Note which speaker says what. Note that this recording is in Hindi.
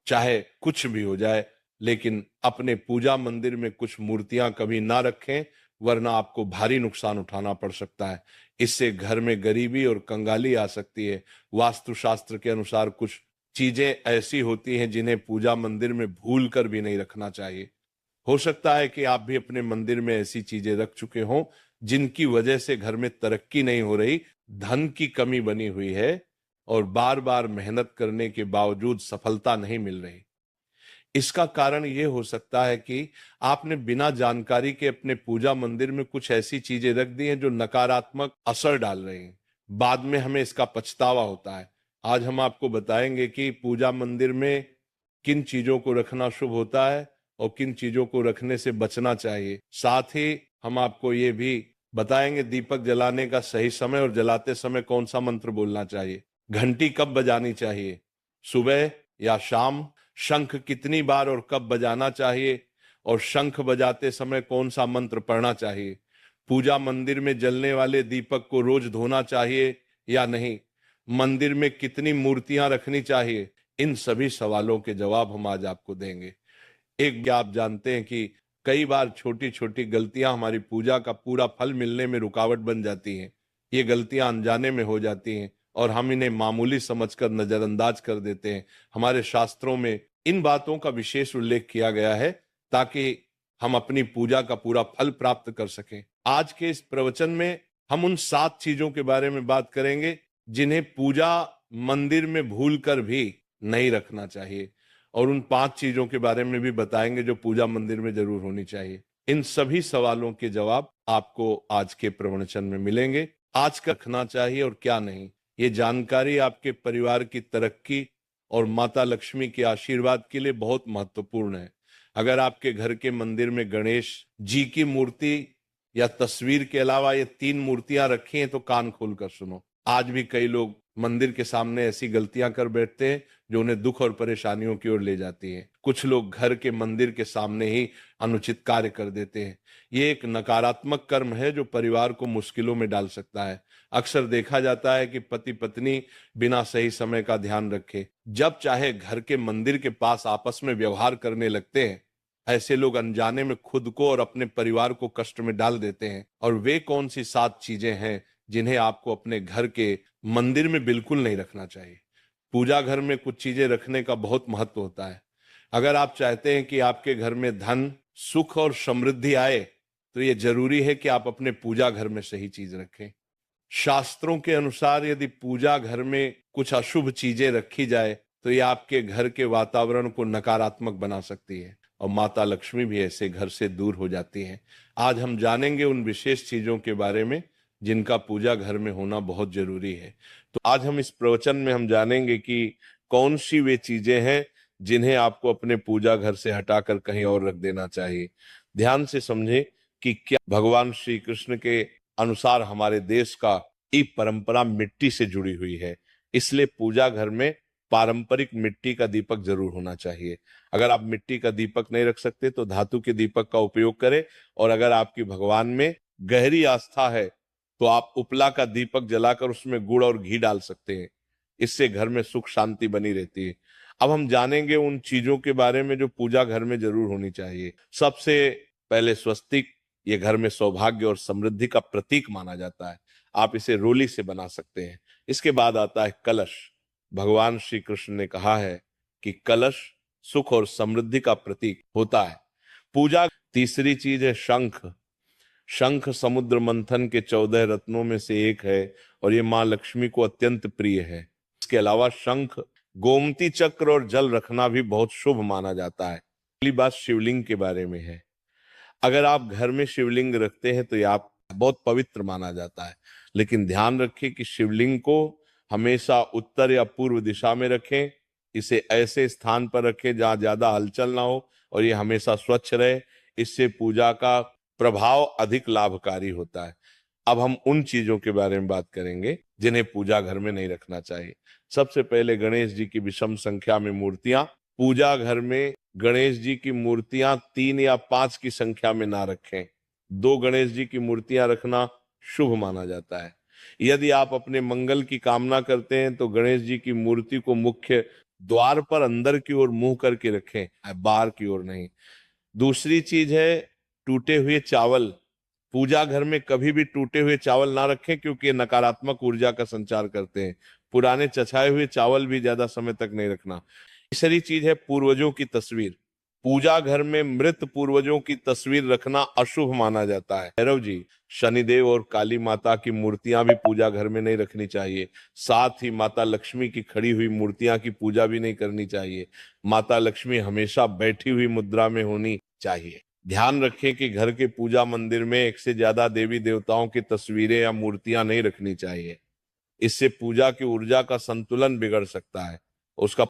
Speaker 1: चाहे कुछ भी हो जाए, लेकिन अपने पूजा मंदिर में कुछ मूर्तियां कभी ना रखें, वरना आपको भारी नुकसान उठाना पड़ सकता है। इससे घर में गरीबी और कंगाली आ सकती है। वास्तुशास्त्र के अनुसार कुछ चीजें ऐसी होती हैं जिन्हें पूजा मंदिर में भूल कर भी नहीं रखना चाहिए। हो सकता है कि आप भी अपने मंदिर में ऐसी चीजें रख चुके हों जिनकी वजह से घर में तरक्की नहीं हो रही, धन की कमी बनी हुई है और बार बार मेहनत करने के बावजूद सफलता नहीं मिल रही। इसका कारण यह हो सकता है कि आपने बिना जानकारी के अपने पूजा मंदिर में कुछ ऐसी चीजें रख दी हैं जो नकारात्मक असर डाल रही हैं। बाद में हमें इसका पछतावा होता है। आज हम आपको बताएंगे कि पूजा मंदिर में किन चीजों को रखना शुभ होता है और किन चीजों को रखने से बचना चाहिए। साथ ही हम आपको ये भी बताएंगे दीपक जलाने का सही समय और जलाते समय कौन सा मंत्र बोलना चाहिए, घंटी कब बजानी चाहिए, सुबह या शाम, शंख कितनी बार और कब बजाना चाहिए और शंख बजाते समय कौन सा मंत्र पढ़ना चाहिए, पूजा मंदिर में जलने वाले दीपक को रोज धोना चाहिए या नहीं, मंदिर में कितनी मूर्तियां रखनी चाहिए। इन सभी सवालों के जवाब हम आज आपको देंगे। एक आप जानते हैं कि कई बार छोटी छोटी गलतियां हमारी पूजा का पूरा फल मिलने में रुकावट बन जाती हैं। ये गलतियां अनजाने में हो जाती हैं और हम इन्हें मामूली समझकर नजरअंदाज कर देते हैं। हमारे शास्त्रों में इन बातों का विशेष उल्लेख किया गया है ताकि हम अपनी पूजा का पूरा फल प्राप्त कर सकें। आज के इस प्रवचन में हम उन 7 चीजों के बारे में बात करेंगे जिन्हें पूजा मंदिर में भूल कर भी नहीं रखना चाहिए, और उन 5 चीजों के बारे में भी बताएंगे जो पूजा मंदिर में जरूर होनी चाहिए। इन सभी सवालों के जवाब आपको आज के प्रवचन में मिलेंगे। आज का रखना चाहिए और क्या नहीं, ये जानकारी आपके परिवार की तरक्की और माता लक्ष्मी के आशीर्वाद के लिए बहुत महत्वपूर्ण है। अगर आपके घर के मंदिर में गणेश जी की मूर्ति या तस्वीर के अलावा ये 3 मूर्तियां रखी हैं तो कान खोलकर सुनो। आज भी कई लोग मंदिर के सामने ऐसी गलतियां कर बैठते हैं जो उन्हें दुख और परेशानियों की ओर ले जाती हैं। कुछ लोग घर के मंदिर के सामने ही अनुचित कार्य कर देते हैं। ये एक नकारात्मक कर्म है जो परिवार को मुश्किलों में डाल सकता है। अक्सर देखा जाता है कि पति पत्नी बिना सही समय का ध्यान रखे जब चाहे घर के मंदिर के पास आपस में व्यवहार करने लगते हैं। ऐसे लोग अनजाने में खुद को और अपने परिवार को कष्ट में डाल देते हैं। और वे कौन सी 7 चीजें हैं जिन्हें आपको अपने घर के मंदिर में बिल्कुल नहीं रखना चाहिए। पूजा घर में कुछ चीजें रखने का बहुत महत्व होता है। अगर आप चाहते हैं कि आपके घर में धन, सुख और समृद्धि आए तो ये जरूरी है कि आप अपने पूजा घर में सही चीज रखें। शास्त्रों के अनुसार यदि पूजा घर में कुछ अशुभ चीजें रखी जाए तो ये आपके घर के वातावरण को नकारात्मक बना सकती है और माता लक्ष्मी भी ऐसे घर से दूर हो जाती हैं। आज हम जानेंगे उन विशेष चीजों के बारे में जिनका पूजा घर में होना बहुत जरूरी है। तो आज हम इस प्रवचन में हम जानेंगे कि कौन सी वे चीजें हैं जिन्हें आपको अपने पूजा घर से हटाकर कहीं और रख देना चाहिए। ध्यान से समझें कि क्या भगवान श्री कृष्ण के अनुसार हमारे देश का ये परंपरा मिट्टी से जुड़ी हुई है, इसलिए पूजा घर में पारंपरिक मिट्टी का दीपक जरूर होना चाहिए। अगर आप मिट्टी का दीपक नहीं रख सकते तो धातु के दीपक का उपयोग करें, और अगर आपकी भगवान में गहरी आस्था है तो आप उपला का दीपक जलाकर उसमें गुड़ और घी डाल सकते हैं। इससे घर में सुख शांति बनी रहती है। अब हम जानेंगे उन चीजों के बारे में जो पूजा घर में जरूर होनी चाहिए। सबसे पहले स्वस्तिक, ये घर में सौभाग्य और समृद्धि का प्रतीक माना जाता है। आप इसे रोली से बना सकते हैं। इसके बाद आता है कलश। भगवान श्री कृष्ण ने कहा है कि कलश सुख और समृद्धि का प्रतीक होता है। पूजा तीसरी चीज है शंख। शंख समुद्र मंथन के 14 रत्नों में से एक है और ये मां लक्ष्मी को अत्यंत प्रिय है। इसके अलावा शंख, गोमती चक्र और जल रखना भी बहुत शुभ माना जाता है। अगली बात शिवलिंग के बारे में है। अगर आप घर में शिवलिंग रखते हैं तो ये आप बहुत पवित्र माना जाता है, लेकिन ध्यान रखें कि शिवलिंग को हमेशा उत्तर या पूर्व दिशा में रखें। इसे ऐसे स्थान पर रखें जहां ज्यादा हलचल ना हो और ये हमेशा स्वच्छ रहे। इससे पूजा का प्रभाव अधिक लाभकारी होता है। अब हम उन चीजों के बारे में बात करेंगे जिन्हें पूजा घर में नहीं रखना चाहिए। सबसे पहले गणेश जी की विषम संख्या में मूर्तियां। पूजा घर में गणेश जी की मूर्तियां 3 या 5 की संख्या में ना रखें। 2 गणेश जी की मूर्तियां रखना शुभ माना जाता है। यदि आप अपने मंगल की कामना करते हैं तो गणेश जी की मूर्ति को मुख्य द्वार पर अंदर की ओर मुंह करके रखें, बाहर की ओर नहीं। दूसरी चीज है टूटे हुए चावल। पूजा घर में कभी भी टूटे हुए चावल ना रखें, क्योंकि ये नकारात्मक ऊर्जा का संचार करते हैं। पुराने चछाए हुए चावल भी ज्यादा समय तक नहीं रखना। तीसरी चीज है पूर्वजों की तस्वीर। पूजा घर में मृत पूर्वजों की तस्वीर रखना अशुभ माना जाता है। भैरव जी, शनिदेव और काली माता की मूर्तियां भी पूजा घर में नहीं रखनी चाहिए। साथ ही माता लक्ष्मी की खड़ी हुई मूर्तियां की पूजा भी नहीं करनी चाहिए। माता लक्ष्मी हमेशा बैठी हुई मुद्रा में होनी चाहिए। ध्यान रखें कि घर के पूजा मंदिर में एक से ज्यादा देवी देवताओं की तस्वीरें या मूर्तियां नहीं रखनी चाहिए। इससे पूजा की ऊर्जा का संतुलन बिगड़ सकता है। उसका